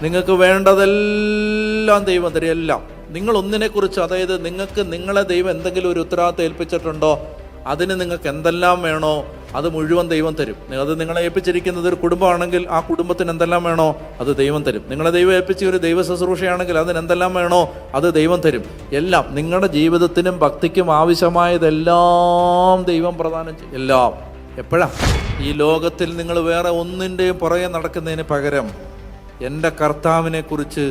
നിങ്ങൾക്ക് വേണ്ടതെല്ലാം ദൈവം തരും. എല്ലാം. നിങ്ങൾ ഒന്നിനെക്കുറിച്ച്, അതായത് നിങ്ങൾക്ക് നിങ്ങളെ ദൈവം എന്തെങ്കിലും ഒരു ഉത്തരവാദിത്തം ഏൽപ്പിച്ചിട്ടുണ്ടോ, അതിന് നിങ്ങൾക്ക് എന്തെല്ലാം വേണോ അത് മുഴുവൻ ദൈവം തരും. അത് നിങ്ങളെ ഏൽപ്പിച്ചിരിക്കുന്നത് ഒരു കുടുംബമാണെങ്കിൽ ആ കുടുംബത്തിന് എന്തെല്ലാം വേണോ അത് ദൈവം തരും. നിങ്ങളെ ദൈവം ഏൽപ്പിച്ച ഒരു ദൈവ ശുശ്രൂഷയാണെങ്കിൽ അതിന് എന്തെല്ലാം വേണോ അത് ദൈവം തരും. എല്ലാം നിങ്ങളുടെ ജീവിതത്തിനും ഭക്തിക്കും ആവശ്യമായതെല്ലാം ദൈവം പ്രദാനം ചെയ്യും. എല്ലാം. എപ്പോഴാ? ഈ ലോകത്തിൽ നിങ്ങൾ വേറെ ഒന്നിൻ്റെയും പുറകെ നടക്കുന്നതിന് പകരം എൻ്റെ കർത്താവിനെ കുറിച്ച്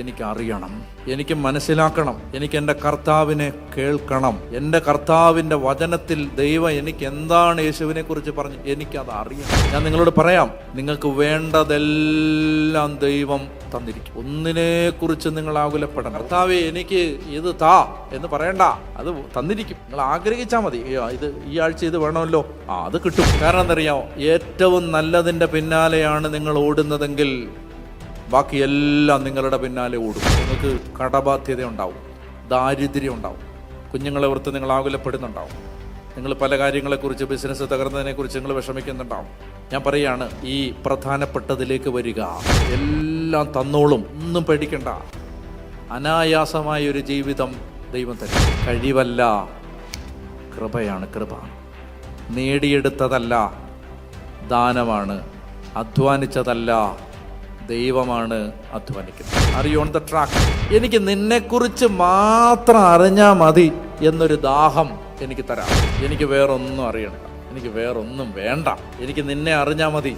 എനിക്ക് അറിയണം, എനിക്ക് മനസ്സിലാക്കണം, എനിക്ക് എൻ്റെ കർത്താവിനെ കേൾക്കണം. എൻ്റെ കർത്താവിൻ്റെ വചനത്തിൽ ദൈവം എനിക്ക് എന്താണ് യേശുവിനെ കുറിച്ച് പറഞ്ഞു എനിക്കത് അറിയണം. ഞാൻ നിങ്ങളോട് പറയാം, നിങ്ങൾക്ക് വേണ്ടതെല്ലാം ദൈവം തന്നിരിക്കും. ഒന്നിനെക്കുറിച്ച് നിങ്ങൾ ആകുലപ്പെടണം. കർത്താവേ എനിക്ക് ഇത് താ എന്ന് പറയണ്ട, അത് തന്നിരിക്കും. നിങ്ങൾ ആഗ്രഹിച്ചാൽ മതി. ഇത് ഈ ആഴ്ച ഇത് വേണമല്ലോ, അത് കിട്ടും. കാരണം എന്തറിയാമോ? ഏറ്റവും നല്ലതിൻ്റെ പിന്നാലെയാണ് നിങ്ങൾ ഓടുന്നതെങ്കിൽ ബാക്കിയെല്ലാം നിങ്ങളുടെ പിന്നാലെ ഓടും. നിങ്ങൾക്ക് കടബാധ്യത ഉണ്ടാവും, ദാരിദ്ര്യം ഉണ്ടാവും, കുഞ്ഞുങ്ങളെ ഓർത്ത് നിങ്ങൾ ആകുലപ്പെടുന്നുണ്ടാവും, നിങ്ങൾ പല കാര്യങ്ങളെക്കുറിച്ച്, ബിസിനസ് തകർന്നതിനെക്കുറിച്ച് നിങ്ങൾ വിഷമിക്കുന്നുണ്ടാവും. ഞാൻ പറയാണ്, ഈ പ്രധാനപ്പെട്ടതിലേക്ക് വരിക. എല്ലാം തന്നോളും, ഒന്നും പേടിക്കണ്ട. അനായാസമായൊരു ജീവിതം ദൈവം തരും. കഴിവല്ല, കൃപയാണ്. കൃപ നേടിയെടുത്തതല്ല, ദാനമാണ്. അധ്വാനിച്ചതല്ല, ദൈവമാണ് അധ്വാനിക്കുന്നത്. Are you on the track? എനിക്ക് നിന്നെക്കുറിച്ച് മാത്രം അറിഞ്ഞാൽ മതി എന്നൊരു ദാഹം എനിക്ക് തരാം. എനിക്ക് വേറൊന്നും അറിയണ്ട, എനിക്ക് വേറൊന്നും വേണ്ട, എനിക്ക് നിന്നെ അറിഞ്ഞാൽ മതി.